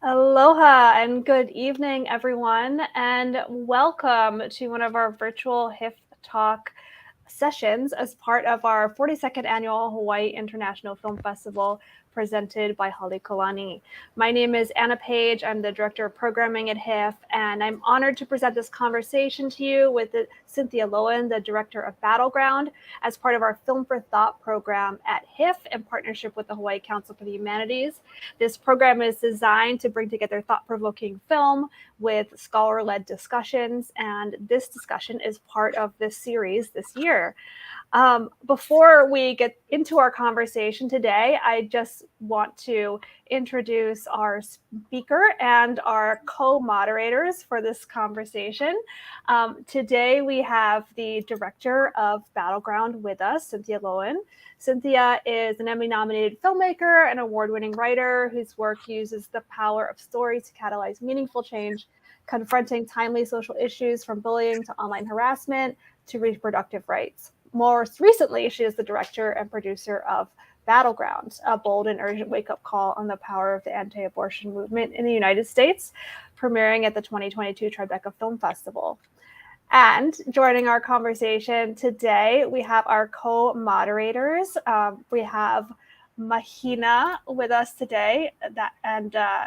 Aloha and good evening, everyone, and welcome to one of our virtual HIF Talk sessions as part of our 42nd annual Hawaii International Film Festival presented by Halekulani. My name is Anna Page. I'm the Director of Programming at HIF, and I'm honored to present this conversation to you with Cynthia Lowen, the Director of BATTLEGROUnd, as part of our Film for Thought program at HIF in partnership with the Hawaii Council for the Humanities. This program is designed to bring together thought-provoking film with scholar-led discussions, and this discussion is part of this series this year. Before we get into our conversation today, I just want to introduce our speaker and our co-moderators for this conversation. Today we have the director of BATTLEGROUnd with us, Cynthia Lowen. Cynthia is an Emmy-nominated filmmaker and award-winning writer whose work uses the power of story to catalyze meaningful change, confronting timely social issues from bullying to online harassment to reproductive rights. Most recently, she is the director and producer of BATTLEGROUnd, a bold and urgent wake-up call on the power of the anti-abortion movement in the United States, premiering at the 2022 Tribeca Film Festival. And joining our conversation today, we have our co-moderators. We have Mahina with us today,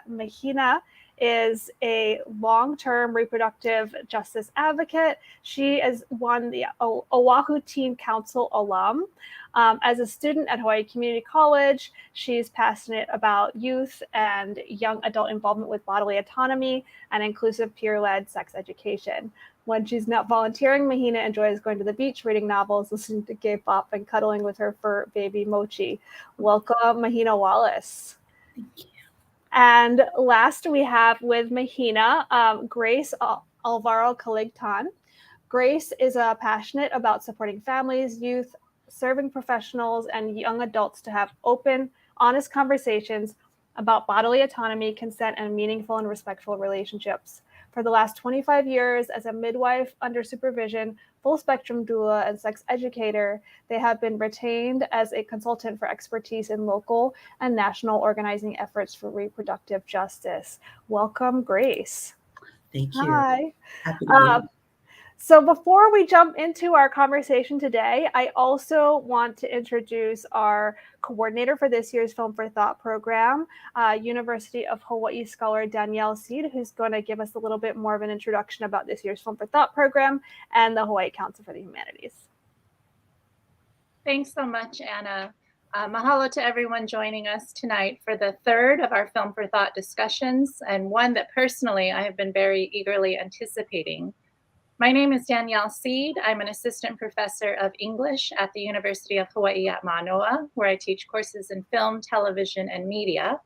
Mahina is a long-term reproductive justice advocate. She is one the Oahu Teen Council alum. As a student at Hawaii Community College, she's passionate about youth and young adult involvement with bodily autonomy and inclusive peer-led sex education. When she's not volunteering, Mahina enjoys going to the beach, reading novels, listening to K-pop, and cuddling with her fur baby Mochi. Welcome, Mahina Wallace. Thank you. And last we have with Mahina, Grace Alvaro Caligtan. Grace is passionate about supporting families, youth, serving professionals, and young adults to have open, honest conversations about bodily autonomy, consent, and meaningful and respectful relationships. For the last 25 years, as a midwife under supervision, full spectrum doula, and sex educator, they have been retained as a consultant for expertise in local and national organizing efforts for reproductive justice. Welcome, Grace. Thank you. Hi. Happy to be here. So before we jump into our conversation today, I also want to introduce our coordinator for this year's Film for Thought program, University of Hawaii scholar Danielle Seed, who's going to give us a little bit more of an introduction about this year's Film for Thought program and the Hawaii Council for the Humanities. Thanks so much, Anna. Mahalo to everyone joining us tonight for the third of our Film for Thought discussions, and one that personally I have been very eagerly anticipating. My name is Danielle Seed. I'm an assistant professor of English at the University of Hawaii at Manoa, where I teach courses in film, television, and media.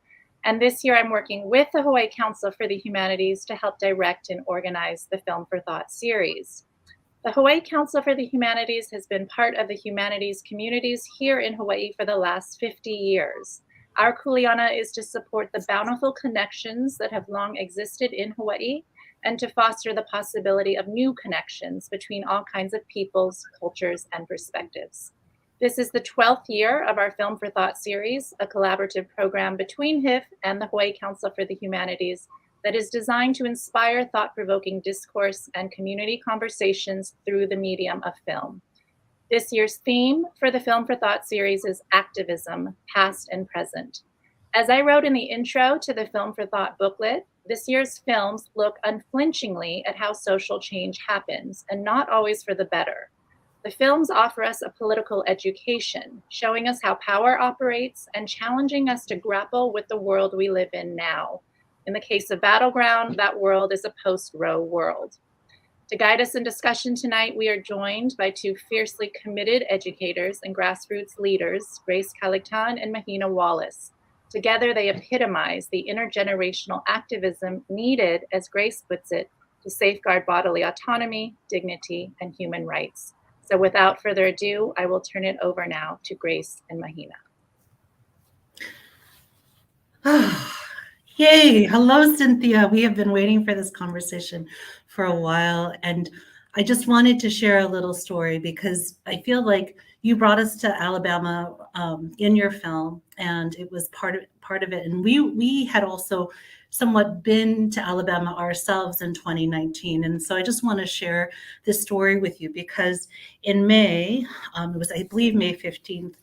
And this year I'm working with the Hawaii Council for the Humanities to help direct and organize the Film for Thought series. The Hawaii Council for the Humanities has been part of the humanities communities here in Hawaii for the last 50 years. Our kuleana is to support the bountiful connections that have long existed in Hawaii and to foster the possibility of new connections between all kinds of peoples, cultures, and perspectives. This is the 12th year of our Film for Thought series, a collaborative program between HIF and the Hawaii Council for the Humanities that is designed to inspire thought-provoking discourse and community conversations through the medium of film. This year's theme for the Film for Thought series is activism, past and present. As I wrote in the intro to the Film for Thought booklet, this year's films look unflinchingly at how social change happens, and not always for the better. The films offer us a political education, showing us how power operates and challenging us to grapple with the world we live in now. In the case of BATTLEGROUnd, that world is a post-Roe world. To guide us in discussion tonight, we are joined by two fiercely committed educators and grassroots leaders, Grace Caligtan and Mahina Wallace. Together, they epitomize the intergenerational activism needed, as Grace puts it, to safeguard bodily autonomy, dignity, and human rights. So without further ado, I will turn it over now to Grace and Mahina. Yay. Hello, Cynthia. We have been waiting for this conversation for a while, and I just wanted to share a little story because I feel like you brought us to Alabama in your film, and it was part part of it. And we had also somewhat been to Alabama ourselves in 2019. And so I just want to share this story with you because in May, it was, I believe, May 15th,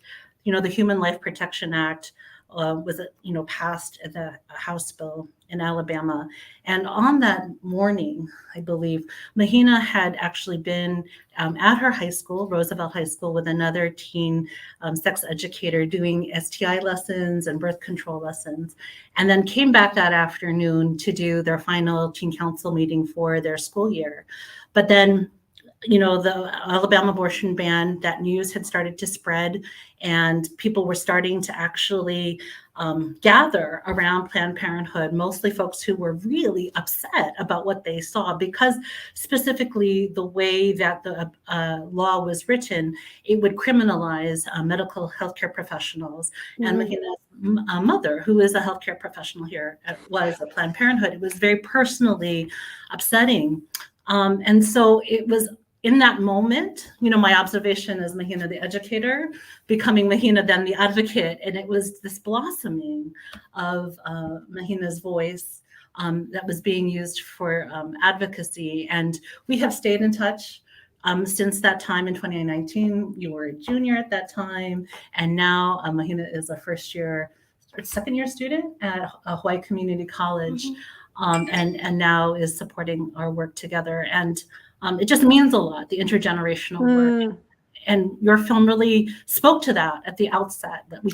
the Human Life Protection Act was, passed at the House bill in Alabama. And on that morning, I believe, Mahina had actually been at her high school, Roosevelt High School, with another teen sex educator doing STI lessons and birth control lessons, and then came back that afternoon to do their final teen council meeting for their school year. But then the Alabama abortion ban, that news had started to spread, and people were starting to actually gather around Planned Parenthood, mostly folks who were really upset about what they saw, because specifically the way that the law was written, it would criminalize medical healthcare professionals. And Mahina's mother, who is a healthcare professional here, was at Planned Parenthood. It was very personally upsetting. And so it was in that moment, my observation as Mahina, the educator, becoming Mahina, then the advocate. And it was this blossoming of Mahina's voice that was being used for advocacy. And we have stayed in touch since that time in 2019. You were a junior at that time. And now Mahina is a second year student at Hawaii Community College. And now is supporting our work together. And it just means a lot, the intergenerational work. And your film really spoke to that at the outset, that we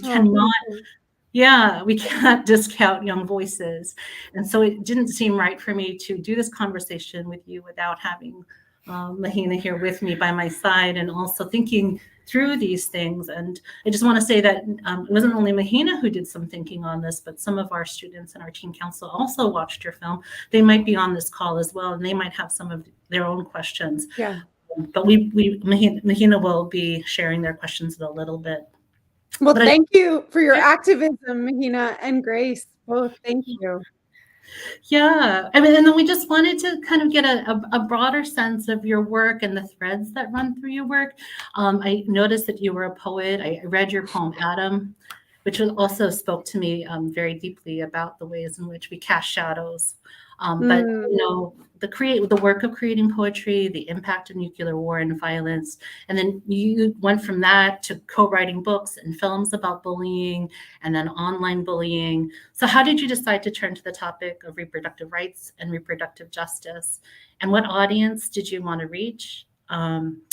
we can't discount young voices. And so it didn't seem right for me to do this conversation with you without having Mahina here with me by my side, and also thinking through these things. And I just want to say that it wasn't only Mahina who did some thinking on this, but some of our students in our teen council also watched your film. They might be on this call as well, and they might have some of their own questions. Yeah. But Mahina will be sharing their questions in a little bit. Well, thank you for your activism, Mahina and Grace. Both, thank you. Yeah, I mean, and then we just wanted to kind of get a broader sense of your work and the threads that run through your work. I noticed that you were a poet. I read your poem, Adam, which also spoke to me very deeply about the ways in which we cast shadows. But the work of creating poetry, the impact of nuclear war and violence, and then you went from that to co-writing books and films about bullying, and then online bullying. So how did you decide to turn to the topic of reproductive rights and reproductive justice? And what audience did you want to reach?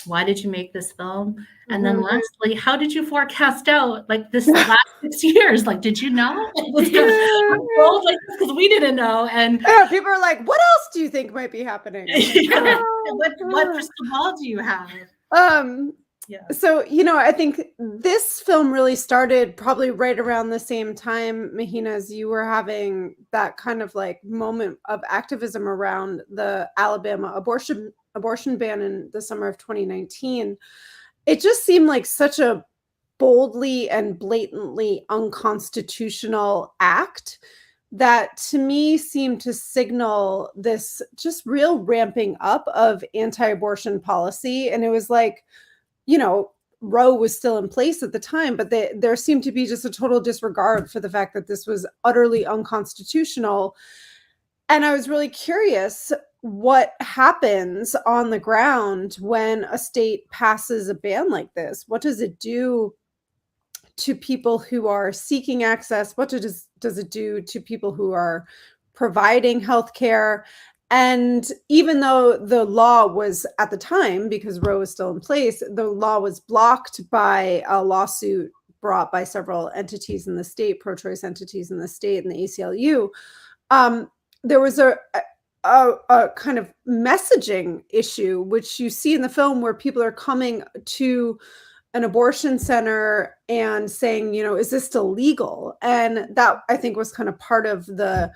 Why did you make this film? And then lastly, how did you forecast out like this last 6 years? Like, did you know it was going to unfold like this? Because we didn't know. And people are like, what else do you think might be happening? What crystal ball do you have? So, I think this film really started probably right around the same time, Mahina, as you were having that kind of like moment of activism around the Alabama abortion ban in the summer of 2019. It just seemed like such a boldly and blatantly unconstitutional act that to me seemed to signal this just real ramping up of anti-abortion policy. And it was like, Roe was still in place at the time, but there seemed to be just a total disregard for the fact that this was utterly unconstitutional. And I was really curious what happens on the ground when a state passes a ban like this. What does it do to people who are seeking access? What does it do to people who are providing healthcare? And even though the law was at the time, because Roe was still in place, the law was blocked by a lawsuit brought by several entities in the state, pro-choice entities in the state, and the ACLU. There was a kind of messaging issue, which you see in the film, where people are coming to an abortion center and saying, is this still legal? And that, I think, was kind of part of the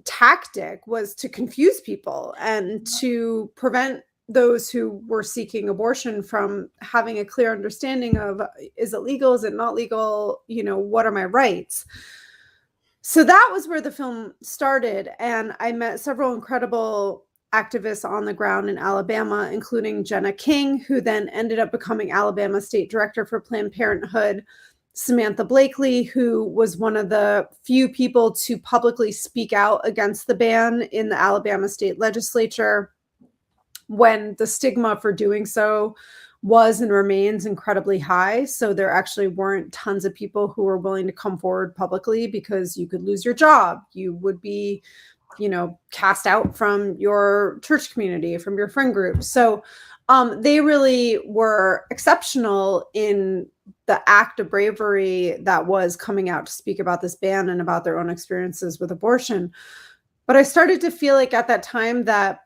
tactic, was to confuse people and to prevent those who were seeking abortion from having a clear understanding of, is it legal? Is it not legal? What are my rights? So that was where the film started. And I met several incredible activists on the ground in Alabama, including Jenna King, who then ended up becoming Alabama State Director for Planned Parenthood, Samantha Blakely, who was one of the few people to publicly speak out against the ban in the Alabama state legislature, when the stigma for doing so was and remains incredibly high. So there actually weren't tons of people who were willing to come forward publicly because you could lose your job. You would be, cast out from your church community, from your friend group. So they really were exceptional in the act of bravery that was coming out to speak about this ban and about their own experiences with abortion. But I started to feel like at that time that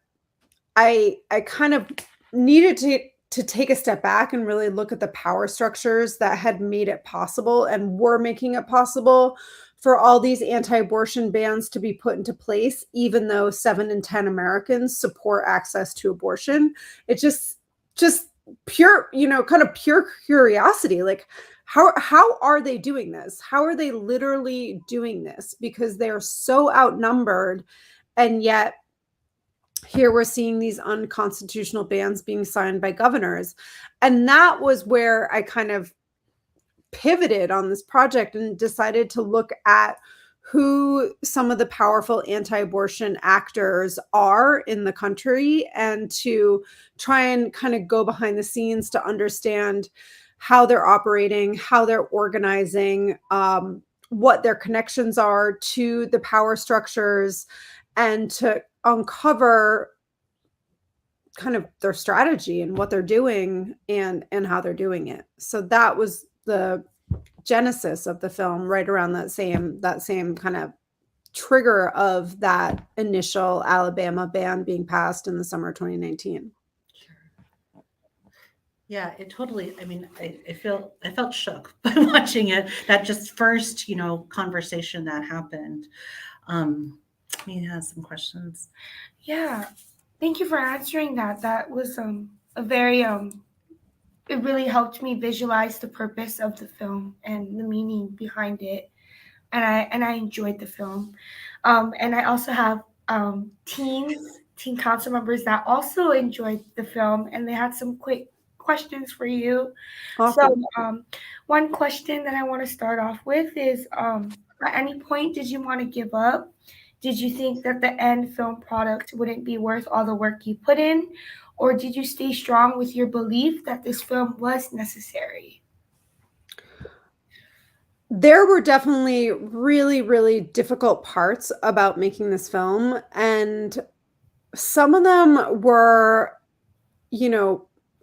I kind of needed to take a step back and really look at the power structures that had made it possible and were making it possible for all these anti-abortion bans to be put into place, even though 7 in 10 Americans support access to abortion. It's just pure, kind of pure curiosity. Like, how are they doing this? How are they literally doing this? Because they are so outnumbered, and yet here we're seeing these unconstitutional bans being signed by governors. And that was where I kind of pivoted on this project and decided to look at who some of the powerful anti-abortion actors are in the country, and to try and kind of go behind the scenes to understand how they're operating, how they're organizing, what their connections are to the power structures, and to uncover kind of their strategy and what they're doing and how they're doing it. So that was the genesis of the film, right around that same kind of trigger of that initial Alabama ban being passed in the summer of 2019. Yeah, it totally, I mean, I felt shook by watching it, that just first, conversation that happened. He has some questions. Yeah, thank you for answering that. That was a very it really helped me visualize the purpose of the film and the meaning behind it, and I enjoyed the film. And I also have teen council members that also enjoyed the film, and they had some quick questions for you. Awesome. So one question that I want to start off with is, at any point did you want to give up? Did you think that the end film product wouldn't be worth all the work you put in? Or did you stay strong with your belief that this film was necessary? There were definitely really, really difficult parts about making this film. And some of them were,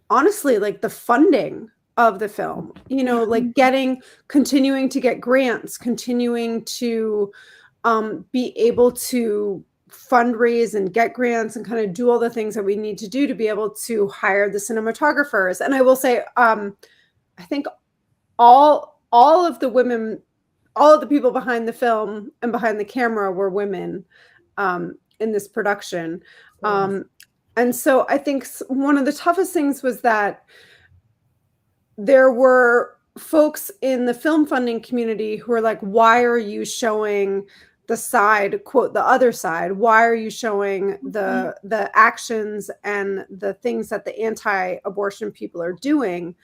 honestly, like the funding of the film, like continuing to get grants, continuing to be able to fundraise and get grants and kind of do all the things that we need to do to be able to hire the cinematographers. And I will say, I think all of the women, all of the people behind the film and behind the camera were women in this production. And so I think one of the toughest things was that there were folks in the film funding community who were like, why are you showing the side, quote, the other side? Why are you showing the actions and the things that the anti-abortion people are doing?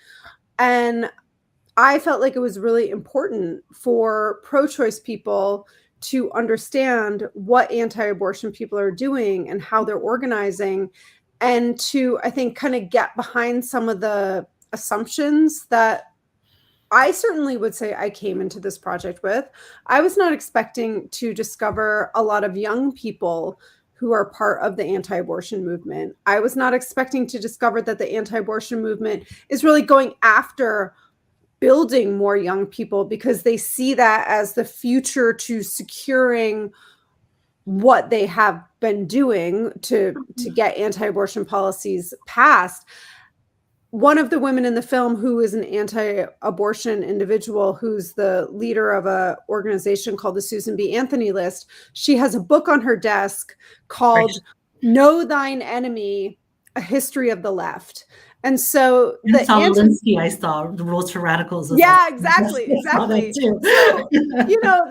And I felt like it was really important for pro-choice people to understand what anti-abortion people are doing and how they're organizing, and to, I think, kind of get behind some of the assumptions that I certainly would say I came into this project with. I was not expecting to discover a lot of young people who are part of the anti-abortion movement. I was not expecting to discover that the anti-abortion movement is really going after building more young people, because they see that as the future to securing what they have been doing to get anti-abortion policies passed. One of the women in the film, who is an anti-abortion individual, who's the leader of an organization called the Susan B. Anthony List, she has a book on her desk called Know Thine Enemy, A History of the Left. And so I saw The Rules for Radicals. Yeah, exactly. So, the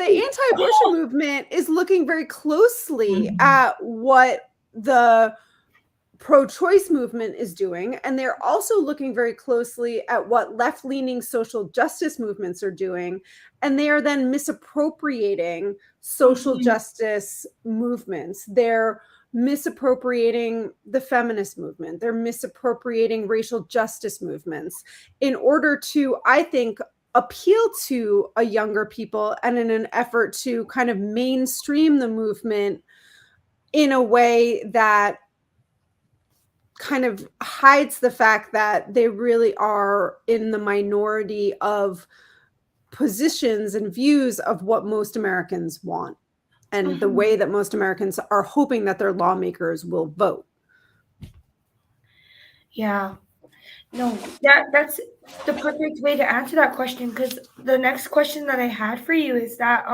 anti-abortion movement is looking very closely at what the pro-choice movement is doing, and they're also looking very closely at what left-leaning social justice movements are doing, and they are then misappropriating social justice movements. They're misappropriating the feminist movement. They're misappropriating racial justice movements in order to, I think, appeal to a younger people, and in an effort to kind of mainstream the movement in a way that kind of hides the fact that they really are in the minority of positions and views of what most Americans want, and the way that most Americans are hoping that their lawmakers will vote. Yeah. No, that's the perfect way to answer that question, because the next question that I had for you is that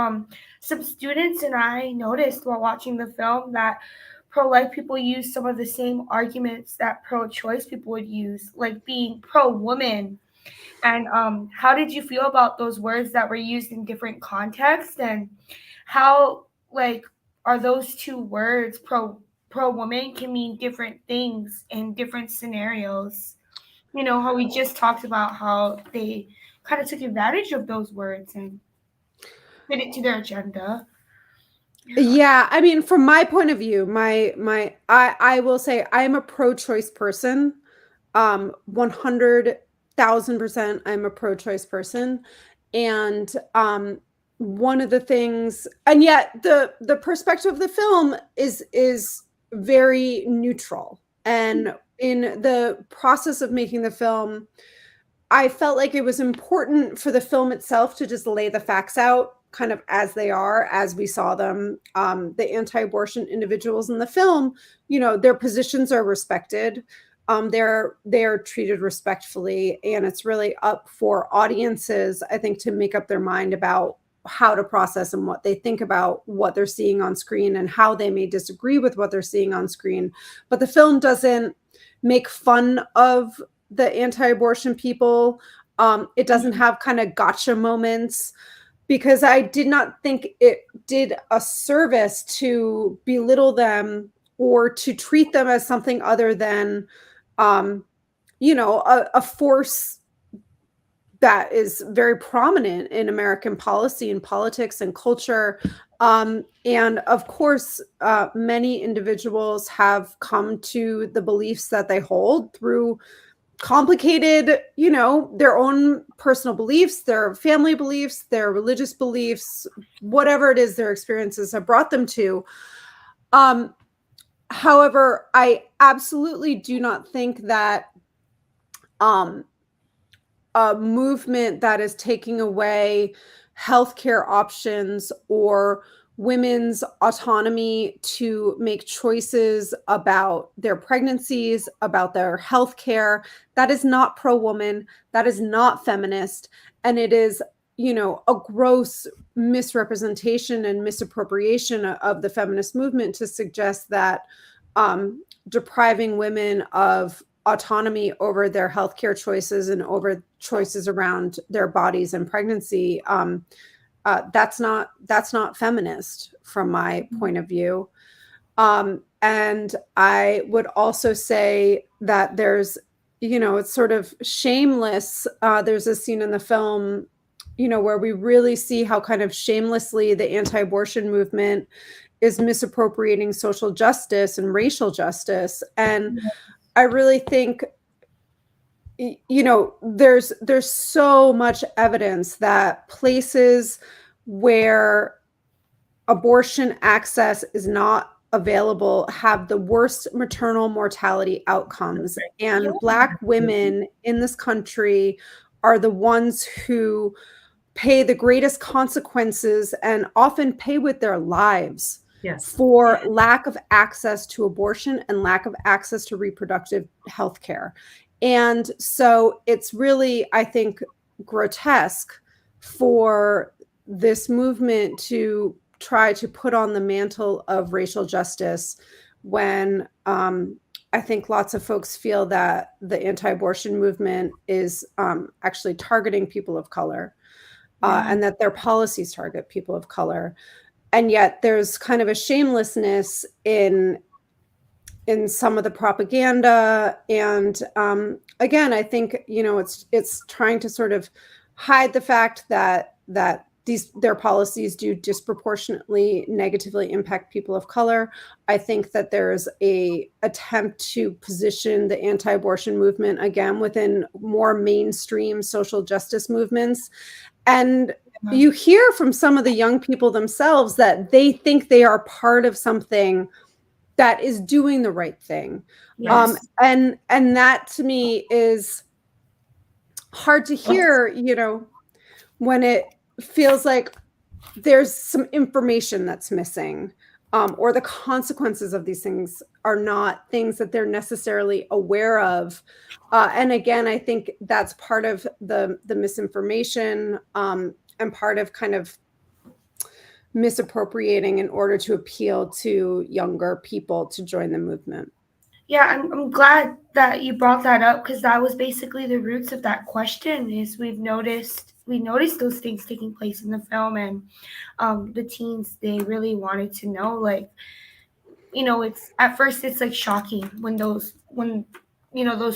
some students and I noticed while watching the film that pro-life people use some of the same arguments that pro-choice people would use, like being pro-woman. And how did you feel about those words that were used in different contexts, and how, like, are those two words, pro-woman, can mean different things in different scenarios? You know, how we just talked about how they kind of took advantage of those words and fit it to their agenda. Yeah, I mean, from my point of view, I will say I am a pro-choice person. 100,000% I'm a pro-choice person. And one of the things, and yet the perspective of the film is very neutral. And in the process of making the film, I felt like it was important for the film itself to just lay the facts out kind of as they are, as we saw them. The anti-abortion individuals in the film, their positions are respected. They're treated respectfully, and it's really up for audiences, I think, to make up their mind about how to process and what they think about what they're seeing on screen, and how they may disagree with what they're seeing on screen. But the film doesn't make fun of the anti-abortion people. It doesn't have kind of gotcha moments, because I did not think it did a service to belittle them or to treat them as something other than, a force that is very prominent in American policy and politics and culture. And of course, many individuals have come to the beliefs that they hold through complicated, their own personal beliefs, their family beliefs, their religious beliefs, whatever it is their experiences have brought them to. However, I absolutely do not think that a movement that is taking away healthcare options or women's autonomy to make choices about their pregnancies, about their health care, that is not pro-woman, that is not feminist, and it is, a gross misrepresentation and misappropriation of the feminist movement to suggest that depriving women of autonomy over their healthcare choices and over choices around their bodies and pregnancy, that's not feminist from my point of view. And I would also say that there's, it's sort of shameless. There's a scene in the film, where we really see how kind of shamelessly the anti-abortion movement is misappropriating social justice and racial justice. And I really think, there's so much evidence that places where abortion access is not available have the worst maternal mortality outcomes. And Black women in this country are the ones who pay the greatest consequences, and often pay with their lives, for lack of access to abortion and lack of access to reproductive health care. And so it's really, I think, grotesque for this movement to try to put on the mantle of racial justice when I think lots of folks feel that the anti-abortion movement is actually targeting people of color, and that their policies target people of color. And yet there's kind of a shamelessness in in some of the propaganda. And again, I think, it's trying to sort of hide the fact that their policies do disproportionately negatively impact people of color. I think that there's a attempt to position the anti-abortion movement again within more mainstream social justice movements. And you hear from some of the young people themselves that they think they are part of something that is doing the right thing. Yes. And that to me is hard to hear, when it feels like there's some information that's missing, or the consequences of these things are not things that they're necessarily aware of. And again, I think that's part of the misinformation, and part of kind of misappropriating in order to appeal to younger people to join the movement. Yeah, I'm glad that you brought that up, because that was basically the roots of that question. Is we noticed those things taking place in the film, and the teens, they really wanted to know, like, it's at first it's like shocking when those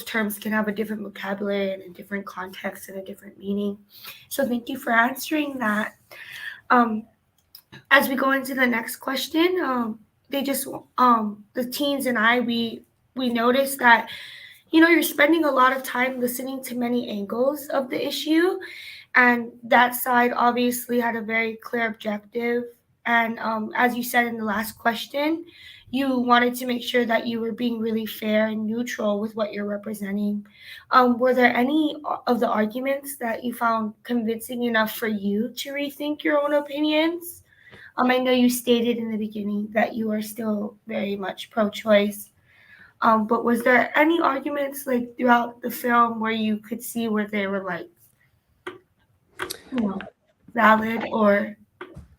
terms can have a different vocabulary and a different context and a different meaning. So thank you for answering that. As we go into the next question, the teens and I, we noticed that, you're spending a lot of time listening to many angles of the issue, and that side obviously had a very clear objective. And as you said in the last question, you wanted to make sure that you were being really fair and neutral with what you're representing. Were there any of the arguments that you found convincing enough for you to rethink your own opinions? I know you stated in the beginning that you are still very much pro-choice, but was there any arguments like throughout the film where you could see where they were like, valid, or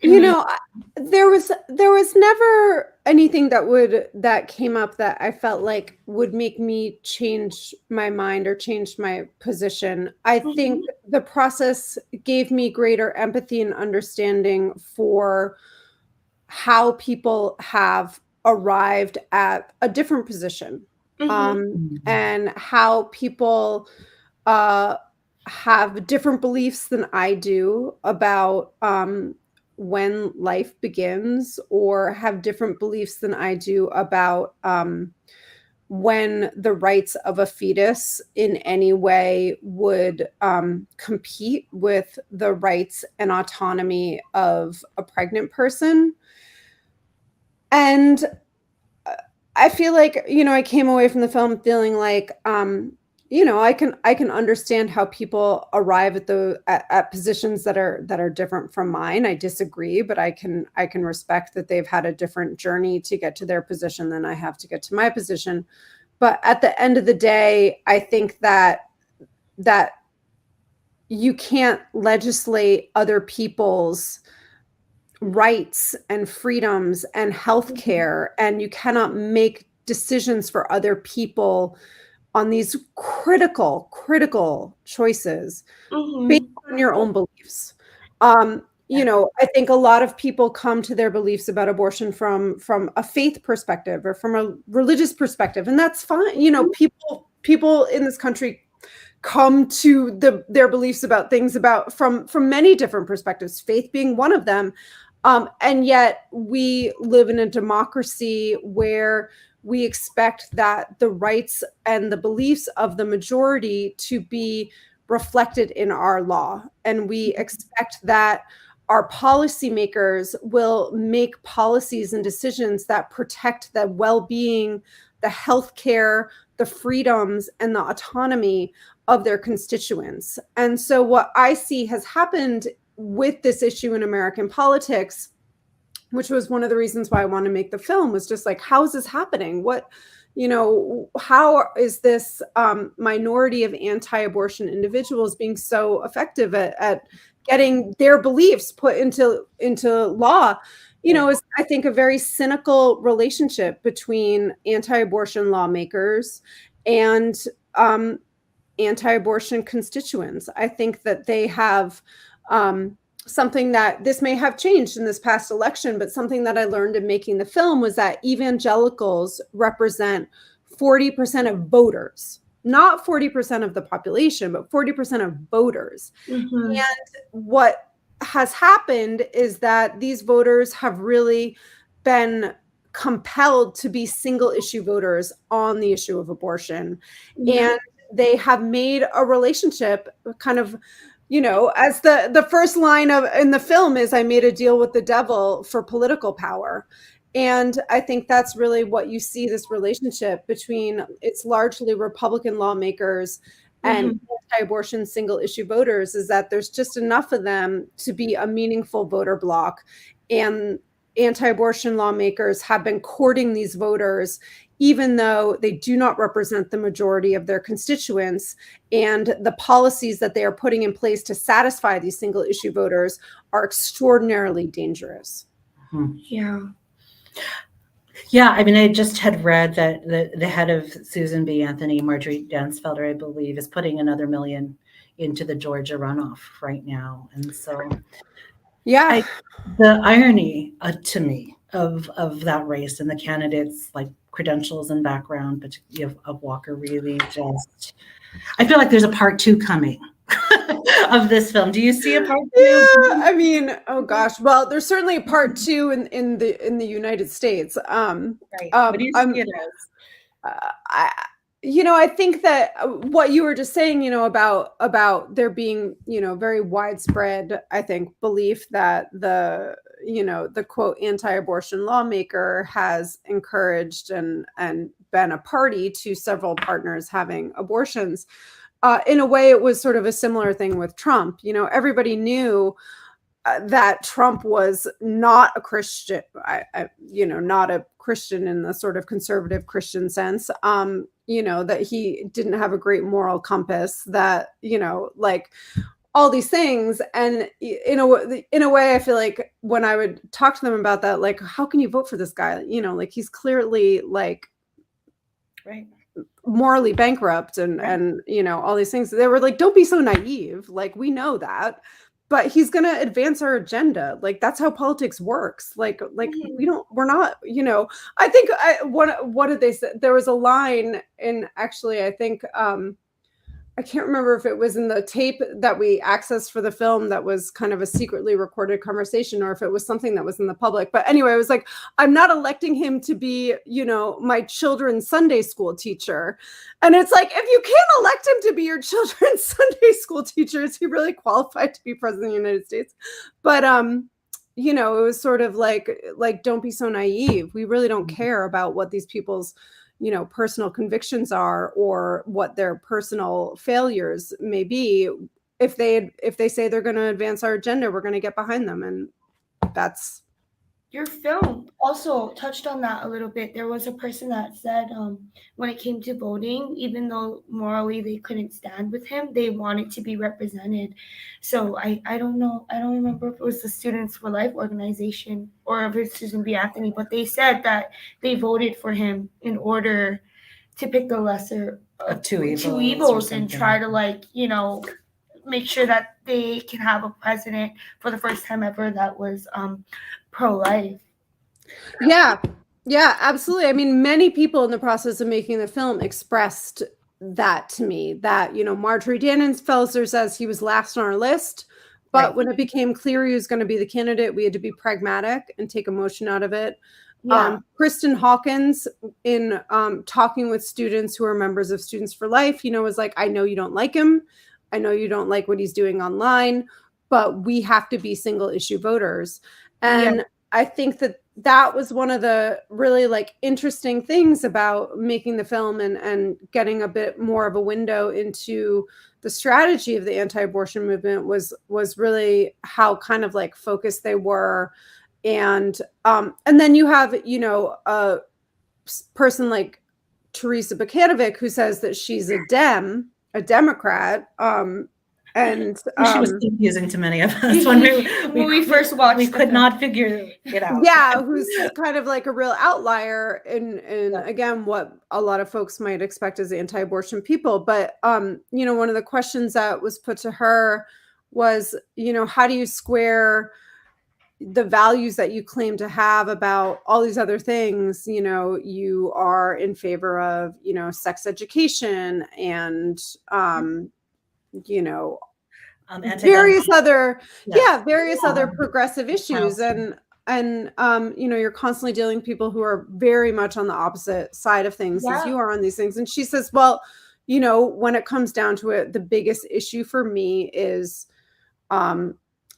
there was never anything that came up that I felt like would make me change my mind or change my position. I think the process gave me greater empathy and understanding for how people have arrived at a different position, and how people have different beliefs than I do about when life begins, or have different beliefs than I do about when the rights of a fetus in any way would compete with the rights and autonomy of a pregnant person. And I feel like, I came away from the film feeling like, I can understand how people arrive at positions that are different from mine. I disagree, but I can respect that they've had a different journey to get to their position than I have to get to my position. But at the end of the day, I think that you can't legislate other people's rights and freedoms and healthcare, and you cannot make decisions for other people on these critical choices based on your own beliefs. I think a lot of people come to their beliefs about abortion from a faith perspective or from a religious perspective, and that's fine. People in this country come to their beliefs about things from many different perspectives, faith being one of them. And yet we live in a democracy where we expect that the rights and the beliefs of the majority to be reflected in our law. And we expect that our policymakers will make policies and decisions that protect the well-being, the healthcare, the freedoms, and the autonomy of their constituents. And so what I see has happened with this issue in American politics, which was one of the reasons why I want to make the film, was just like, how is this happening? How is this minority of anti-abortion individuals being so effective at getting their beliefs put into law? Is, I think, a very cynical relationship between anti-abortion lawmakers and anti-abortion constituents. I think that they have something that this may have changed in this past election, but something that I learned in making the film was that evangelicals represent 40% of voters, not 40% of the population, but 40% of voters. Mm-hmm. And what has happened is that these voters have really been compelled to be single issue voters on the issue of abortion. Yeah. And they have made a relationship kind of, as the first line in the film is, I made a deal with the devil for political power. And I think that's really what you see, this relationship between, it's largely Republican lawmakers and anti-abortion single issue voters, is that there's just enough of them to be a meaningful voter bloc. And anti-abortion lawmakers have been courting these voters, even though they do not represent the majority of their constituents. And the policies that they are putting in place to satisfy these single issue voters are extraordinarily dangerous. Yeah. Yeah, I mean, I just had read that the head of Susan B. Anthony, Marjorie Dansfelder, I believe, is putting another $1 million into the Georgia runoff right now. And so the irony to me of that race and the candidates, like credentials and background, particularly of Walker, really just, I feel like there's a part 2 coming of this film. Do you see a part 2? Yeah, I mean, oh gosh. Well, there's certainly a part 2 in the United States. Right. What do you see it as? I think that what you were just saying, about there being, very widespread, I think, belief that the quote anti-abortion lawmaker has encouraged and been a party to several partners having abortions. In a way, it was sort of a similar thing with Trump. Everybody knew that Trump was not a Christian, not a Christian in the sort of conservative Christian sense, that he didn't have a great moral compass, that, like all these things. And in a way, I feel like when I would talk to them about that, like, how can you vote for this guy? Like he's clearly like, right, morally bankrupt and all these things. They were like, don't be so naive. Like, we know that, but he's going to advance our agenda. Like, that's how politics works. Like we're not, I think what did they say? There was a line in, actually, I think, I can't remember if it was in the tape that we accessed for the film that was kind of a secretly recorded conversation, or if it was something that was in the public. But anyway, it was like, I'm not electing him to be, my children's Sunday school teacher. And it's like, if you can't elect him to be your children's Sunday school teacher, is he really qualified to be president of the United States? But, it was sort of like, don't be so naive. We really don't care about what these people's personal convictions are, or what their personal failures may be. If they say they're going to advance our agenda, we're going to get behind them. And that's. Your film also touched on that a little bit. There was a person that said when it came to voting, even though morally they couldn't stand with him, they wanted to be represented. So I don't know. I don't remember if it was the Students for Life organization or if it's Susan B. Anthony, but they said that they voted for him in order to pick the lesser of two evils and try to make sure that they can have a president for the first time ever that was pro-life. Yeah, absolutely. I mean, many people in the process of making the film expressed that to me, that, Marjorie Dansfelder says he was last on our list, but when it became clear he was going to be the candidate, we had to be pragmatic and take emotion out of it. Yeah. Kristen Hawkins, in talking with students who are members of Students for Life, was like, I know you don't like him. I know you don't like what he's doing online, but we have to be single issue voters. And I think that was one of the really interesting things about making the film and getting a bit more of a window into the strategy of the anti-abortion movement was really how kind of focused they were. And then you have, a person like Teresa Bukanovic who says that she's a Democrat. And she was confusing to many of us when we first watched. We could not figure it out. Yeah, who's kind of like a real outlier in again what a lot of folks might expect as anti-abortion people. But one of the questions that was put to her was, how do you square the values that you claim to have about all these other things? You are in favor of, sex education and, various other, various other progressive issues. And you're constantly dealing with people who are very much on the opposite side of things as you are on these things. And she says, well, when it comes down to it, the biggest issue for me is the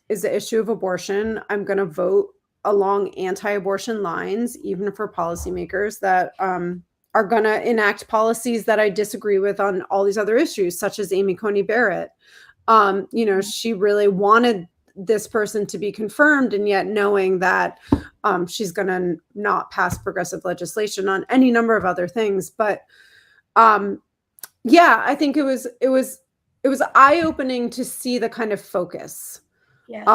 issue of abortion. I'm going to vote along anti-abortion lines, even for policymakers that are going to enact policies that I disagree with on all these other issues, such as Amy Coney Barrett. She really wanted this person to be confirmed, and yet knowing that she's going to not pass progressive legislation on any number of other things. But I think it was eye-opening to see the kind of focus. Yes.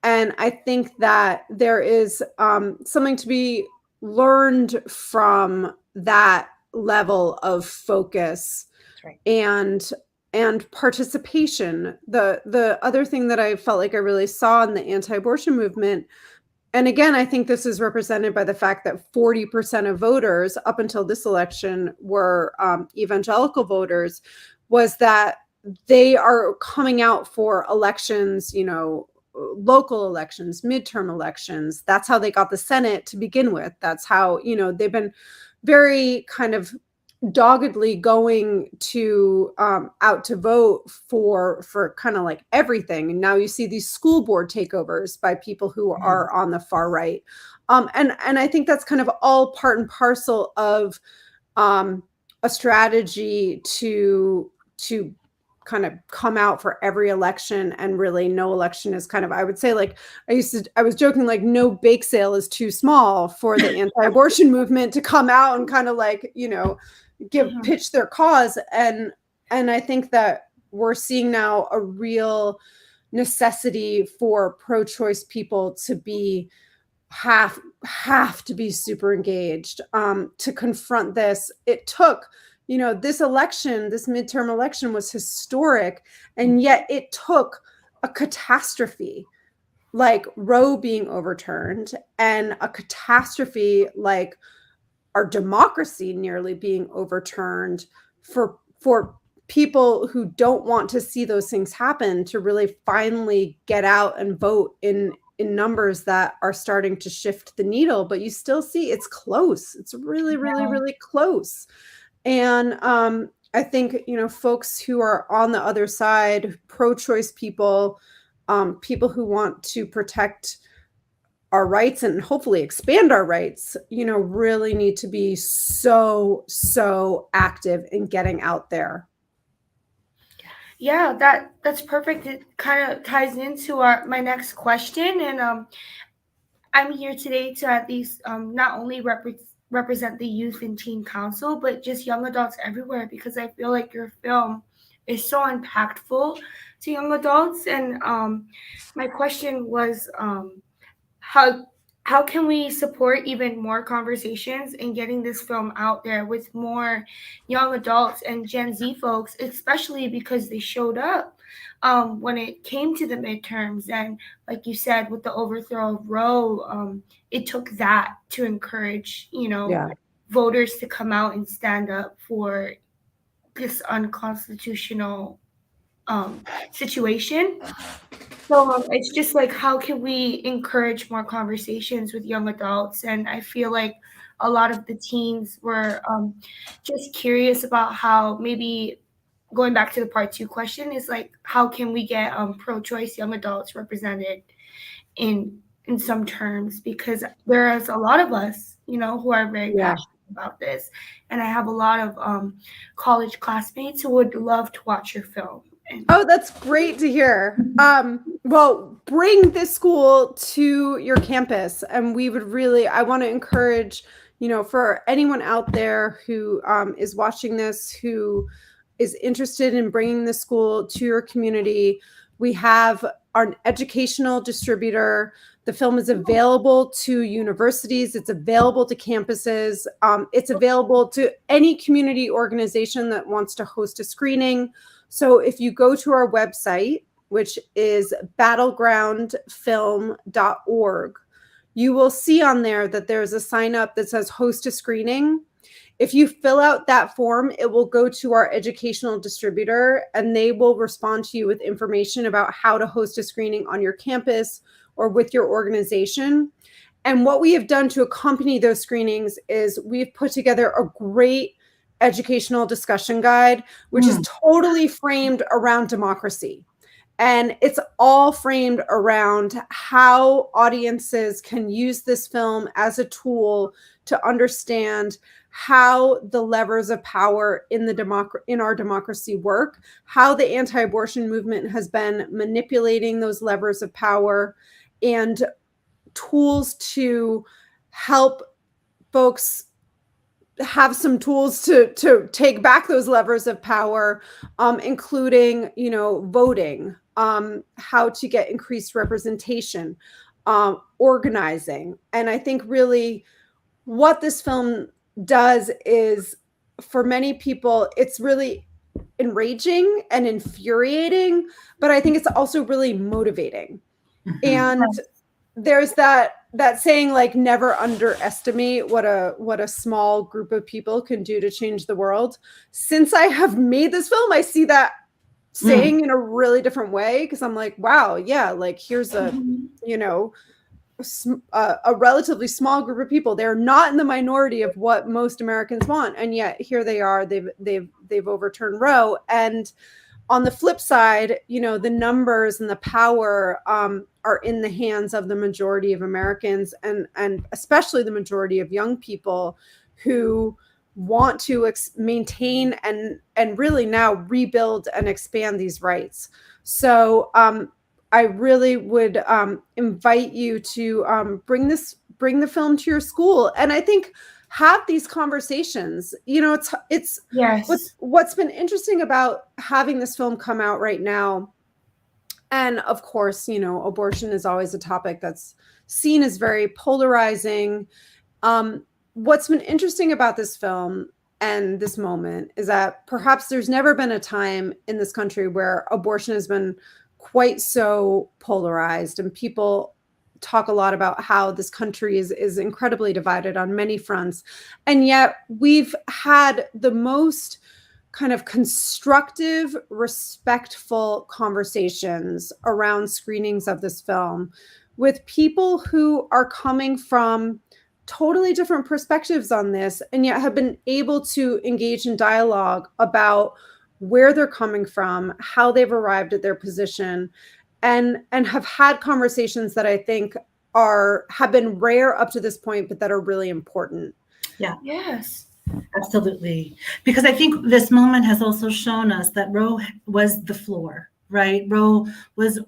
And I think that there is something to be learned from that level of focus. That's right. And participation. The other thing that I felt like I really saw in the anti-abortion movement, and again, I think this is represented by the fact that 40% of voters up until this election were evangelical voters, was that they are coming out for elections, local elections, midterm elections. That's how they got the Senate to begin with. That's how, they've been very kind of doggedly going to out to vote for kind of like everything. And now you see these school board takeovers by people who are on the far right. And I think that's kind of all part and parcel of a strategy to kind of come out for every election, and really no election is kind of, I would say, like I was joking, like no bake sale is too small for the anti-abortion movement to come out and kind of like, pitch their cause. And I think that we're seeing now a real necessity for pro-choice people to be have to be super engaged to confront this. It took, this election, this midterm election was historic, and yet it took a catastrophe like Roe being overturned and a catastrophe like our democracy nearly being overturned for people who don't want to see those things happen to really finally get out and vote in numbers that are starting to shift the needle. But you still see it's close. It's really, really, really close. And I think, folks who are on the other side, pro-choice people, people who want to protect our rights and hopefully expand our rights, really need to be so active in getting out there. Yeah, that's perfect. It kind of ties into my next question. And I'm here today to at least not only represent the Youth and Teen Council, but just young adults everywhere, because I feel like your film is so impactful to young adults. And my question was, how can we support even more conversations in getting this film out there with more young adults and Gen Z folks, especially because they showed up when it came to the midterms. And like you said, with the overthrow of Roe, it took that to encourage, voters to come out and stand up for this unconstitutional situation. So it's just like, how can we encourage more conversations with young adults? And I feel like a lot of the teens were just curious about how, maybe going back to the part 2 question, is like, how can we get pro-choice young adults represented in some terms? Because there's a lot of us, who are very passionate about this. And I have a lot of college classmates who would love to watch your film. Oh, that's great to hear. Well, bring this school to your campus, and we would really, I want to encourage, for anyone out there who is watching this, who is interested in bringing the school to your community. We have our educational distributor. The film is available to universities. It's available to campuses. It's available to any community organization that wants to host a screening. So if you go to our website, which is battlegroundfilm.org, you will see on there that there's a sign up that says host a screening. If you fill out that form, it will go to our educational distributor and they will respond to you with information about how to host a screening on your campus or with your organization. And what we have done to accompany those screenings is we've put together a great educational discussion guide, which is totally framed around democracy. And it's all framed around how audiences can use this film as a tool to understand how the levers of power in our democracy work, how the anti-abortion movement has been manipulating those levers of power, and tools to help folks have some tools to take back those levers of power, including, voting, how to get increased representation, organizing. And I think really what this film does is, for many people, it's really enraging and infuriating, but I think it's also really motivating. And there's that saying, like, never underestimate what a small group of people can do to change the world. Since I have made this film, I see that saying in a really different way, because I'm like, wow, yeah, like here's a relatively small group of people. They're not in the minority of what most Americans want, and yet here they are. They've overturned Roe. And on the flip side, the numbers and the power are in the hands of the majority of Americans, and especially the majority of young people who want to maintain and really now rebuild and expand these rights. So I really would invite you to bring the film to your school, and I think have these conversations. It's Yes. What's been interesting about having this film come out right now, and of course, abortion is always a topic that's seen as very polarizing. What's been interesting about this film and this moment is that perhaps there's never been a time in this country where abortion has been quite so polarized, and people talk a lot about how this country is incredibly divided on many fronts. And yet we've had the most kind of constructive, respectful conversations around screenings of this film with people who are coming from totally different perspectives on this, and yet have been able to engage in dialogue about where they're coming from, how they've arrived at their position, and have had conversations that I think have been rare up to this point, but that are really important. Yeah. Yes. Absolutely. Because I think this moment has also shown us that Roe was the floor, right? Roe was,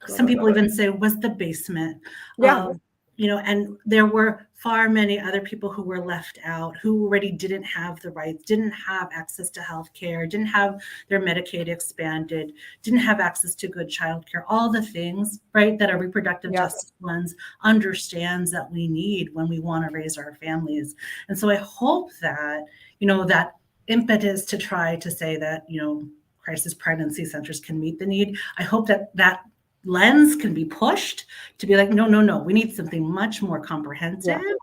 some people even say, was the basement. Yeah. And there were far many other people who were left out, who already didn't have the rights, didn't have access to health care, didn't have their Medicaid expanded, didn't have access to good childcare, all the things, right, that a reproductive justice lens understands that we need when we want to raise our families. And so I hope that, that impetus to try to say that, crisis pregnancy centers can meet the need, I hope that lens can be pushed to be like, no, we need something much more comprehensive. Yeah.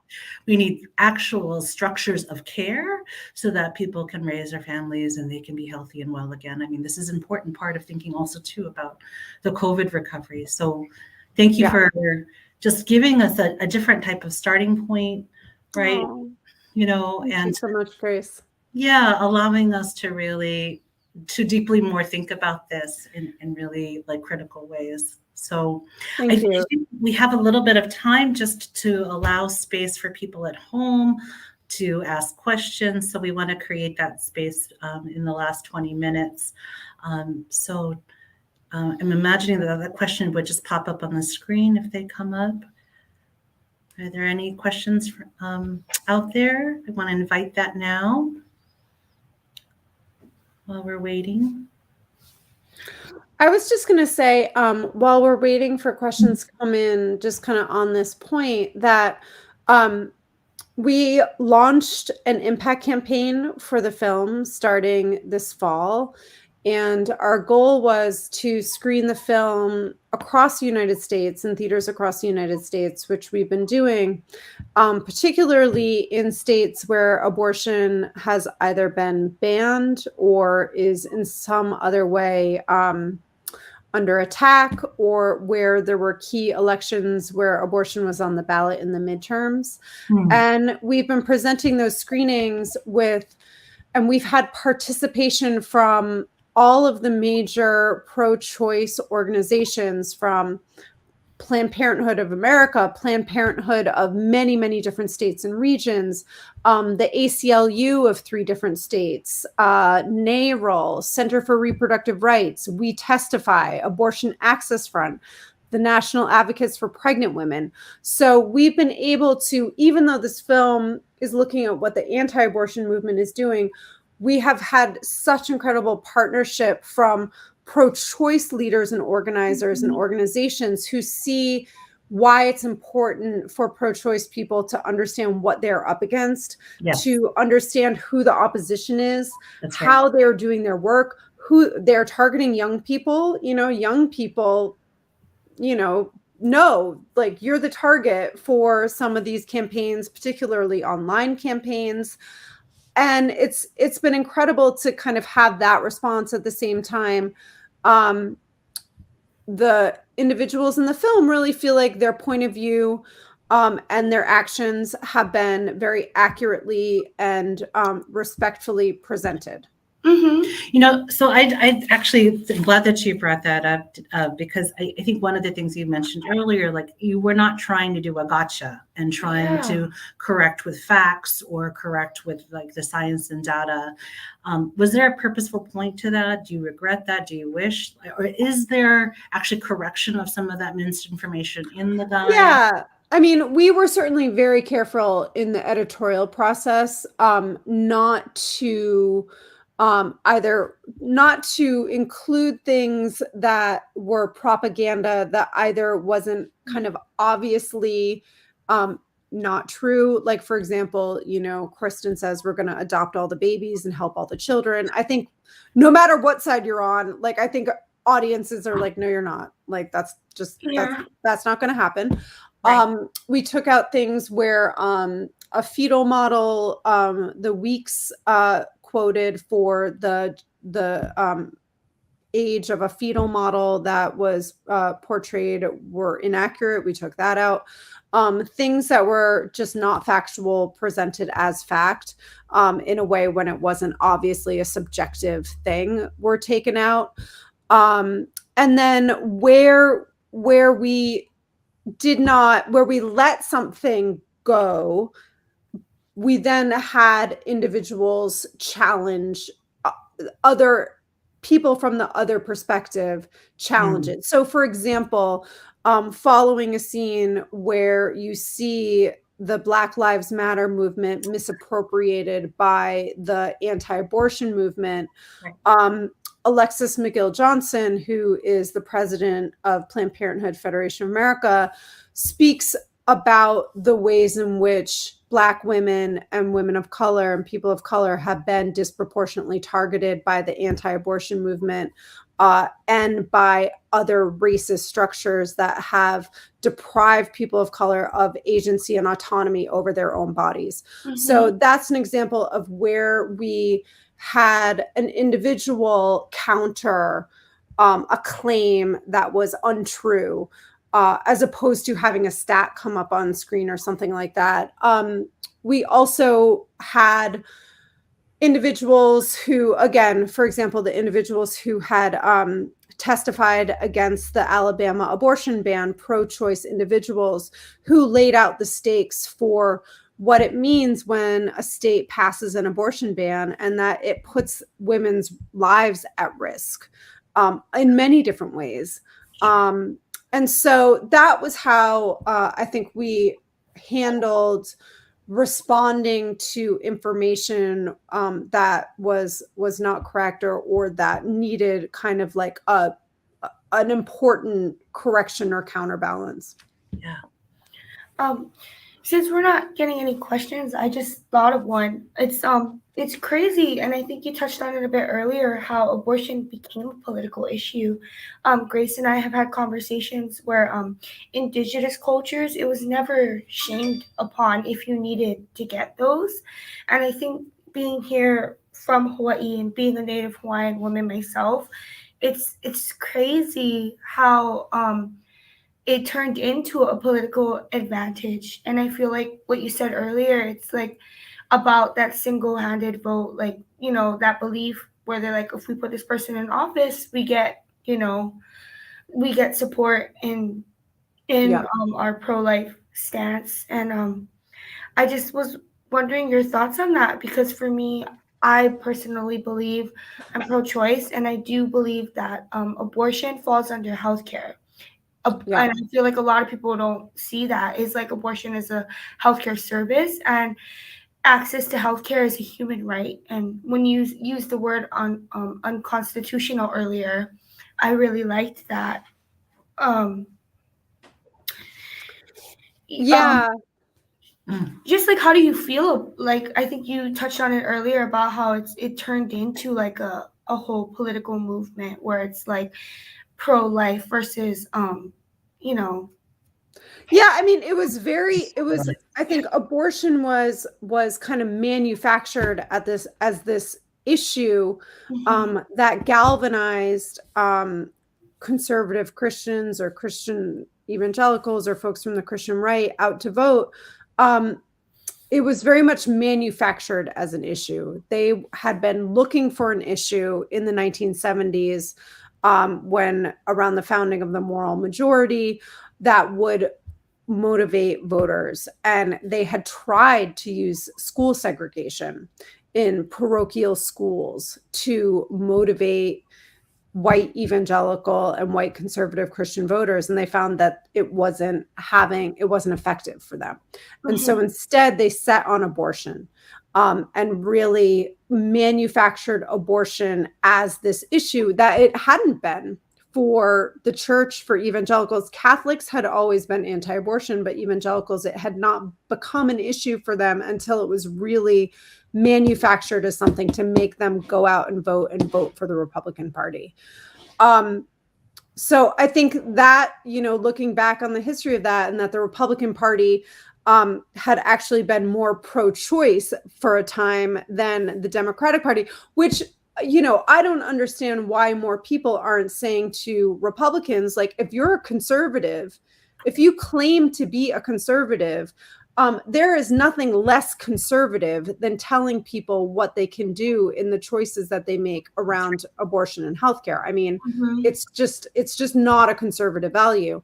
We need actual structures of care so that people can raise their families and they can be healthy and well again. I mean, this is an important part of thinking also too about the COVID recovery. So thank you for just giving us a different type of starting point, right? Oh, and thank you so much, Grace. Yeah, allowing us to deeply more think about this in really like critical ways. So I think we have a little bit of time just to allow space for people at home to ask questions. So we want to create that space in the last 20 minutes. So I'm imagining that question would just pop up on the screen if they come up. Are there any questions out there? I want to invite that now. While we're waiting. I was just going to say, while we're waiting for questions to come in, just kind of on this point, that we launched an impact campaign for the film starting this fall. And our goal was to screen the film across the United States, in theaters across the United States, which we've been doing, particularly in states where abortion has either been banned or is in some other way under attack, or where there were key elections where abortion was on the ballot in the midterms. And we've been presenting those screenings and we've had participation from all of the major pro-choice organizations, from Planned Parenthood of America, Planned Parenthood of many, many different states and regions, the ACLU of 3 different states, NARAL, Center for Reproductive Rights, We Testify, Abortion Access Front, the National Advocates for Pregnant Women. So we've been able to, even though this film is looking at what the anti-abortion movement is doing, we have had such incredible partnership from pro-choice leaders and organizers and organizations who see why it's important for pro-choice people to understand what they're up against, to understand who the opposition is, how they're doing their work, who they're targeting. Young people, know, like, you're the target for some of these campaigns, particularly online campaigns. And it's been incredible to kind of have that response. At the same time, the individuals in the film really feel like their point of view and their actions have been very accurately and respectfully presented. So I actually am glad that you brought that up because I think one of the things you mentioned earlier, like, you were not trying to do a gotcha and trying to correct with facts or correct with, like, the science and data. Was there a purposeful point to that? Do you regret that? Do you wish, or is there actually correction of some of that misinformation in the guide? Yeah. I mean, we were certainly very careful in the editorial process, not to include things that were propaganda that either wasn't kind of obviously not true. Like, for example, Kristen says we're going to adopt all the babies and help all the children. I think no matter what side you're on, like, I think audiences are like, no, you're not. Like, that's not going to happen. Right. We took out things where a fetal model, the weeks quoted for the age of a fetal model that was portrayed were inaccurate. We took that out. Things that were just not factual presented as fact in a way when it wasn't obviously a subjective thing were taken out. And then where we let something go, we then had individuals challenge other people from the other perspective, challenge it. So, for example, following a scene where you see the Black Lives Matter movement misappropriated by the anti-abortion movement, Alexis McGill Johnson, who is the president of Planned Parenthood Federation of America, speaks about the ways in which Black women and women of color and people of color have been disproportionately targeted by the anti-abortion movement and by other racist structures that have deprived people of color of agency and autonomy over their own bodies. So that's an example of where we had an individual counter a claim that was untrue, as opposed to having a stat come up on screen or something like that. We also had individuals who, again, for example, the individuals who had testified against the Alabama abortion ban, pro-choice individuals who laid out the stakes for what it means when a state passes an abortion ban and that it puts women's lives at risk in many different ways. And so that was how I think we handled responding to information that was not correct or that needed kind of like an important correction or counterbalance. Yeah. Since we're not getting any questions, I just thought of one. It's crazy, and I think you touched on it a bit earlier, how abortion became a political issue. Grace and I have had conversations where indigenous cultures, it was never shamed upon if you needed to get those. And I think being here from Hawaii and being a native Hawaiian woman myself, it's crazy how it turned into a political advantage. And I feel like what you said earlier, it's like about that single-handed vote, like, you know, that belief where they're like, if we put this person in office, we get, you know, we get support in our pro-life stance. And I just was wondering your thoughts on that, because for me, I personally believe I'm pro-choice, and I do believe that abortion falls under healthcare. And I feel like a lot of people don't see that. It's like abortion is a healthcare service, and access to healthcare is a human right. And when you used the word unconstitutional earlier, I really liked that. Just like, how do you feel? Like, I think you touched on it earlier about how it turned into like a whole political movement where it's like pro-life versus you know. Yeah, I mean, I think abortion was kind of manufactured as this issue that galvanized conservative Christians or Christian evangelicals or folks from the Christian right out to vote. It was very much manufactured as an issue. They had been looking for an issue in the 1970s when around the founding of the moral majority that would motivate voters. And they had tried to use school segregation in parochial schools to motivate white evangelical and white conservative Christian voters. And they found that it wasn't effective for them. And so instead they set on abortion and really manufactured abortion as this issue that it hadn't been for the church, for evangelicals. Catholics had always been anti-abortion, but evangelicals, it had not become an issue for them until it was really manufactured as something to make them go out and vote for the Republican Party. So I think that, looking back on the history of that, and that the Republican Party had actually been more pro-choice for a time than the Democratic Party, which, I don't understand why more people aren't saying to Republicans, like, if you're a conservative, if you claim to be a conservative, there is nothing less conservative than telling people what they can do in the choices that they make around abortion and healthcare. I mean, it's just not a conservative value.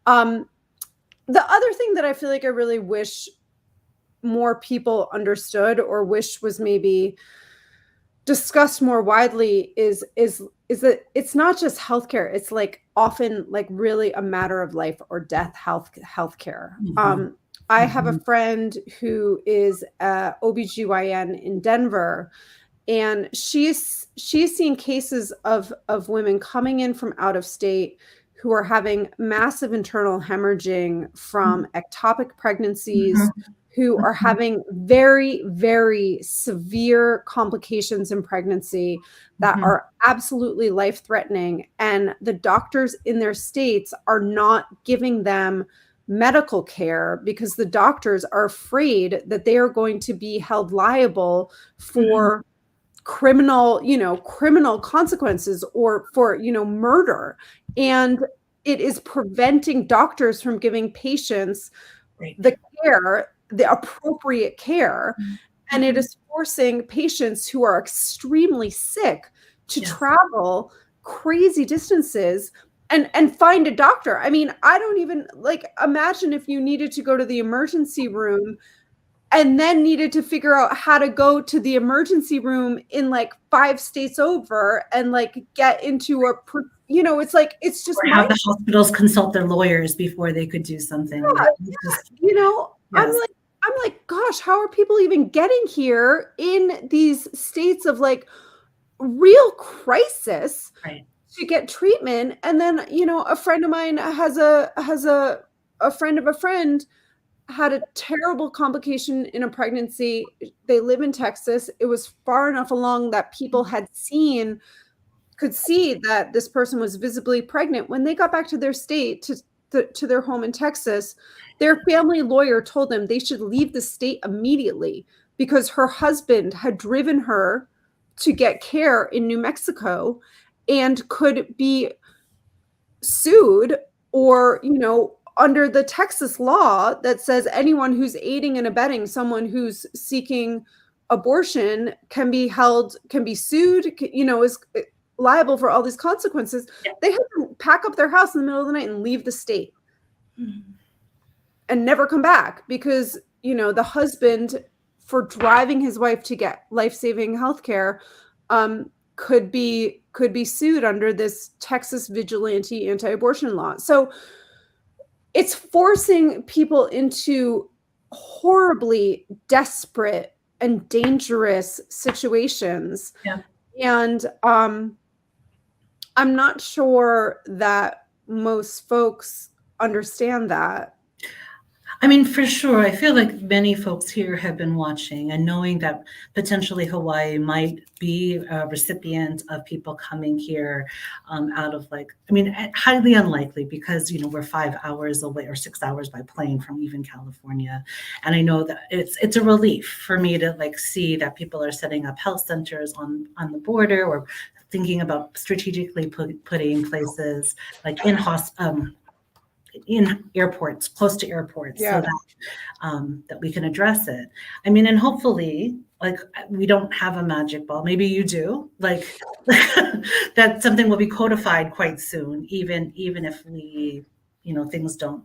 The other thing that I feel like I really wish more people understood or wish was maybe discussed more widely is that it's not just healthcare. It's like often like really a matter of life or death healthcare. I have a friend who is a OBGYN in Denver, and she's seen cases of women coming in from out of state who are having massive internal hemorrhaging from ectopic pregnancies, who are having very, very severe complications in pregnancy that are absolutely life-threatening. And the doctors in their states are not giving them medical care because the doctors are afraid that they are going to be held liable for criminal consequences or for, murder. And it is preventing doctors from giving patients the appropriate care. And it is forcing patients who are extremely sick to travel crazy distances and find a doctor. I mean, I don't even imagine if you needed to go to the emergency room and then needed to figure out how to go to the emergency room in 5 states over and get into it's just or have the hospitals consult their lawyers before they could do something. I'm like, gosh, how are people even getting here in these states of real crisis to get treatment? And then, a friend of mine has a friend of a friend had a terrible complication in a pregnancy. They live in Texas. It was far enough along that people could see that this person was visibly pregnant. When they got back to their state, to their home in Texas, their family lawyer told them they should leave the state immediately because her husband had driven her to get care in New Mexico and could be sued, or, under the Texas law that says anyone who's aiding and abetting someone who's seeking abortion can be sued, is liable for all these consequences. Yeah. They had to pack up their house in the middle of the night and leave the state and never come back because, the husband, for driving his wife to get life-saving healthcare, could be sued under this Texas vigilante anti-abortion law. So it's forcing people into horribly desperate and dangerous situations. Yeah. And I'm not sure that most folks understand that. I mean, for sure, I feel like many folks here have been watching and knowing that potentially Hawaii might be a recipient of people coming here out of highly unlikely because, we're 5 hours away or 6 hours by plane from even California. And I know that it's a relief for me to see that people are setting up health centers on the border or thinking about strategically putting places like in airports, close to airports, so that we can address it. I mean, and hopefully, we don't have a magic ball. Maybe you do. That something will be codified quite soon, even if we, things don't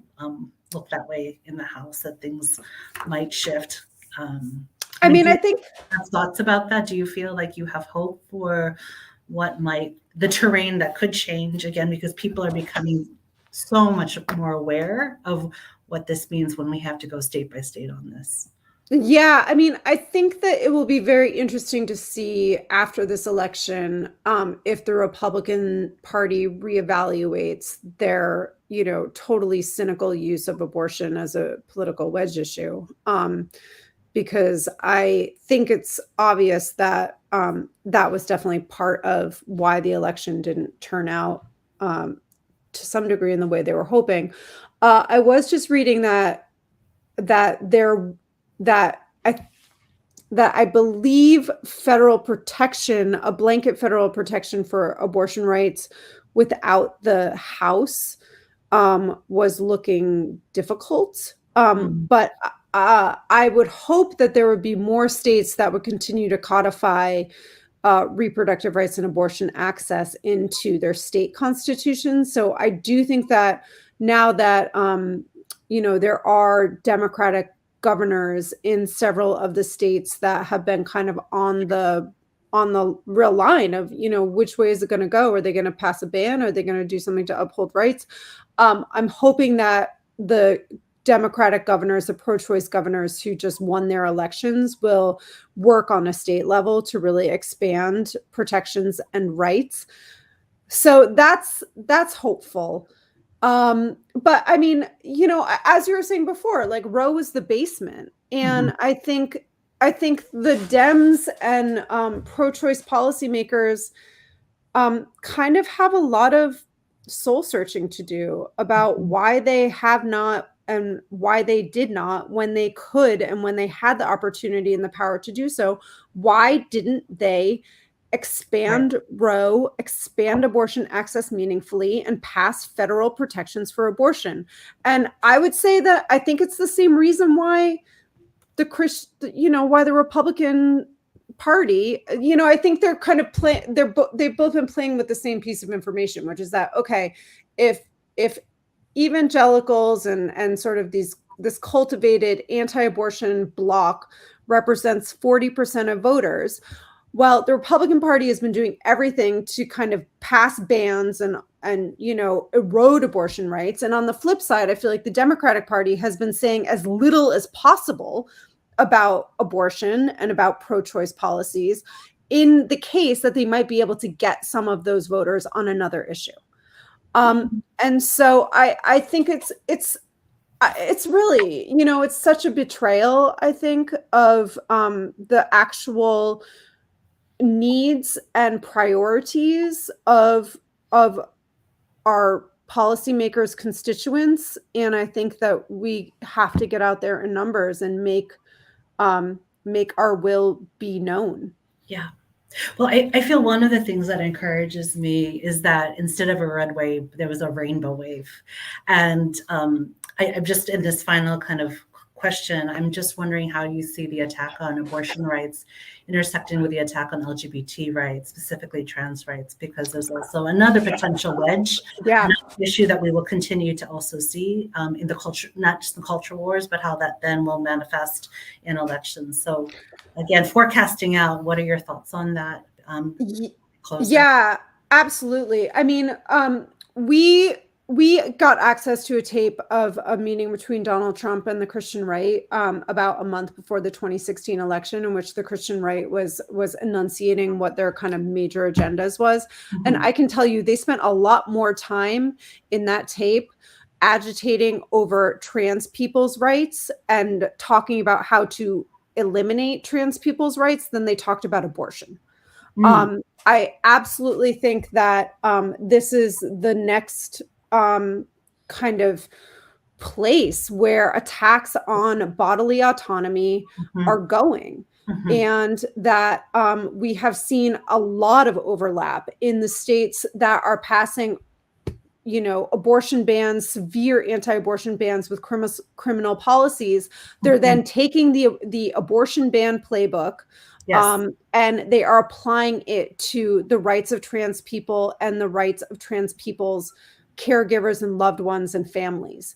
look that way in the House, that things might shift. I think have thoughts about that. Do you feel like you have hope for the terrain that could change again, because people are becoming so much more aware of what this means when we have to go state by state on this? Yeah, I think that it will be very interesting to see after this election if the Republican Party reevaluates their, totally cynical use of abortion as a political wedge issue. Because I think it's obvious that that was definitely part of why the election didn't turn out to some degree in the way they were hoping. I was just reading that I believe federal protection, a blanket federal protection for abortion rights without the House was looking difficult. But I would hope that there would be more states that would continue to codify reproductive rights and abortion access into their state constitutions. So I do think that now that, there are Democratic governors in several of the states that have been kind of on the real line of, which way is it going to go? Are they going to pass a ban? Are they going to do something to uphold rights? I'm hoping that the Democratic governors, the pro-choice governors who just won their elections, will work on a state level to really expand protections and rights. So that's hopeful. But I mean, as you were saying before, Roe was the basement. And I think the Dems and pro-choice policymakers kind of have a lot of soul searching to do about why they have not and why they did not when they could and when they had the opportunity and the power to do so. Why didn't they expand Roe, expand abortion access meaningfully, and pass federal protections for abortion? And I would say that I think it's the same reason why why the Republican Party, I think they're kind of they've both been playing with the same piece of information, which is that, okay, if evangelicals and sort of this cultivated anti-abortion bloc represents 40% of voters, well, the Republican Party has been doing everything to kind of pass bans and erode abortion rights. And on the flip side, I feel like the Democratic Party has been saying as little as possible about abortion and about pro-choice policies in the case that they might be able to get some of those voters on another issue. And so I think it's It's really, it's such a betrayal, I think, of the actual needs and priorities of our policymakers' constituents, and I think that we have to get out there in numbers and make our will be known. Yeah. Well, I feel one of the things that encourages me is that instead of a red wave, there was a rainbow wave. And I'm just in this final kind of question, I'm just wondering how you see the attack on abortion rights intersecting with the attack on LGBT rights, specifically trans rights, because there's also another potential wedge, another issue that we will continue to also see in the culture, not just the culture wars, but how that then will manifest in elections. So again, forecasting out, what are your thoughts on that? Yeah, absolutely. I mean, we got access to a tape of a meeting between Donald Trump and the Christian right about a month before the 2016 election, in which the Christian right was enunciating what their kind of major agendas was. Mm-hmm. And I can tell you, they spent a lot more time in that tape agitating over trans people's rights and talking about how to eliminate trans people's rights than they talked about abortion. I absolutely think that this is the next kind of place where attacks on bodily autonomy are going. And that we have seen a lot of overlap in the states that are passing abortion bans, severe anti-abortion bans with criminal policies. They're then taking the abortion ban playbook, and they are applying it to the rights of trans people and the rights of trans people's caregivers and loved ones and families.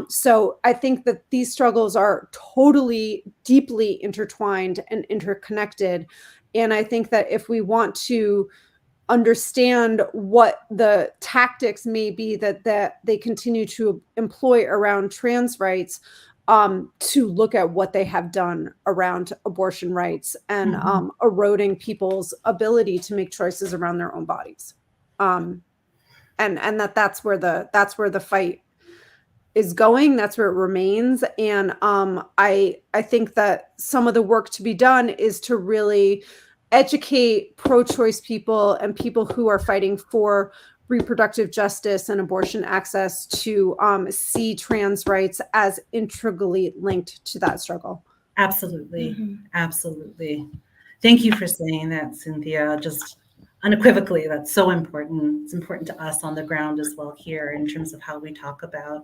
So I think that these struggles are totally, deeply intertwined and interconnected. And I think that if we want to understand what the tactics may be that they continue to employ around trans rights, to look at what they have done around abortion rights and eroding people's ability to make choices around their own bodies, and that's where the fight is going. That's where it remains. And I think that some of the work to be done is to really educate pro-choice people and people who are fighting for reproductive justice and abortion access to see trans rights as integrally linked to that struggle. Absolutely. Absolutely. Thank you for saying that, Cynthia. Just unequivocally, that's so important. It's important to us on the ground as well here in terms of how we talk about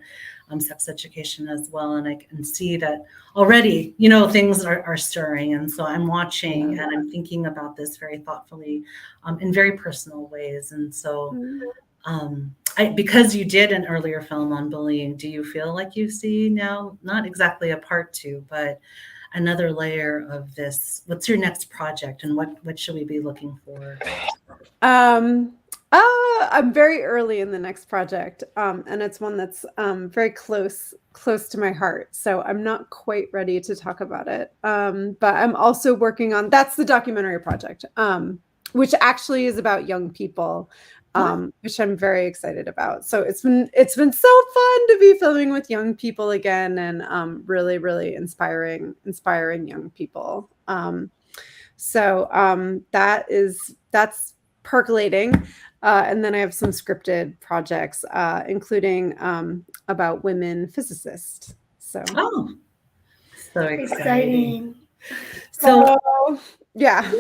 sex education as well. And I can see that already, things are stirring. And so I'm watching and I'm thinking about this very thoughtfully in very personal ways. And so because you did an earlier film on bullying, do you feel like you see now, not exactly a part 2, but another layer of this? What's your next project and what should we be looking for? I'm very early in the next project, and it's one that's very close to my heart. So I'm not quite ready to talk about it. But I'm also working on, that's the documentary project, which actually is about young people, which I'm very excited about. So it's been so fun to be filming with young people again, and really, really inspiring young people. So that's percolating. And then I have some scripted projects, including about women physicists. So so exciting. So yeah.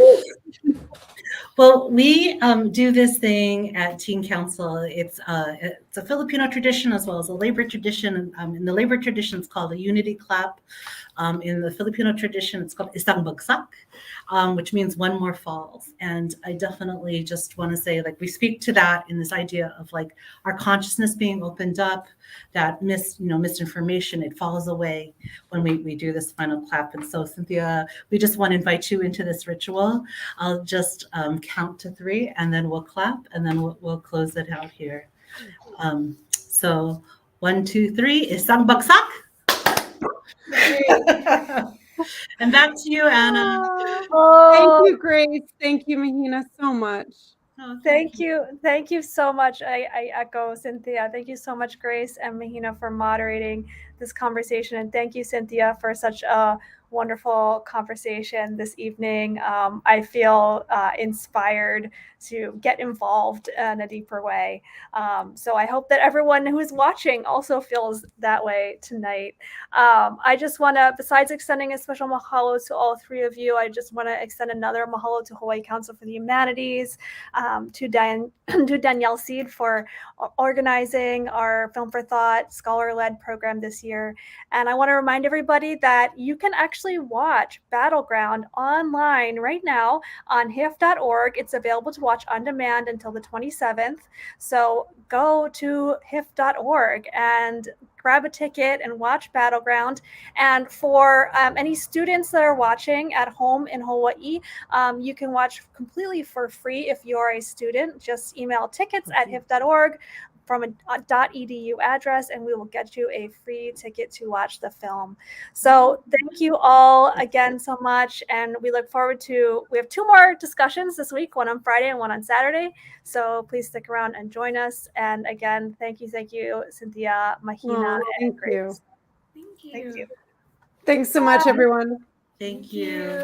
Well, we do this thing at Teen Council. It's a Filipino tradition as well as a labor tradition. In the labor tradition, it's called a unity clap. In the Filipino tradition, it's called isang bagsak, which means one more falls. And I definitely just want to say, we speak to that in this idea of our consciousness being opened up, that misinformation, it falls away when we do this final clap. And so, Cynthia, we just want to invite you into this ritual. I'll just count to 3, and then we'll clap, and then we'll close it out here. So 1, 2, 3, isang bagsak. And back to you, Anna. Thank you, Grace. Thank you, Mahina, so much. Thank you so much. I echo Cynthia. Thank you so much, Grace and Mahina, for moderating this conversation. And thank you, Cynthia, for such a wonderful conversation this evening. I feel inspired to get involved in a deeper way. So I hope that everyone who is watching also feels that way tonight. I just want to, besides extending a special mahalo to all three of you, I just want to extend another mahalo to Hawaii Council for the Humanities, to Danielle Seed for organizing our Film for Thought scholar-led program this year. And I want to remind everybody that you can actually watch Battleground online right now on HIF.org. It's available to watch on demand until the 27th. So go to HIF.org and grab a ticket and watch Battleground. And for any students that are watching at home in Hawaii, you can watch completely for free if you're a student. Just email tickets@hif.org from a .edu address, and we will get you a free ticket to watch the film. So thank you all again so much, and we look forward to, we have 2 more discussions this week, one on Friday and one on Saturday. So please stick around and join us. And again, thank you, Cynthia, Mahina, and Grace. Thank you. Thanks so much, everyone. Thank you.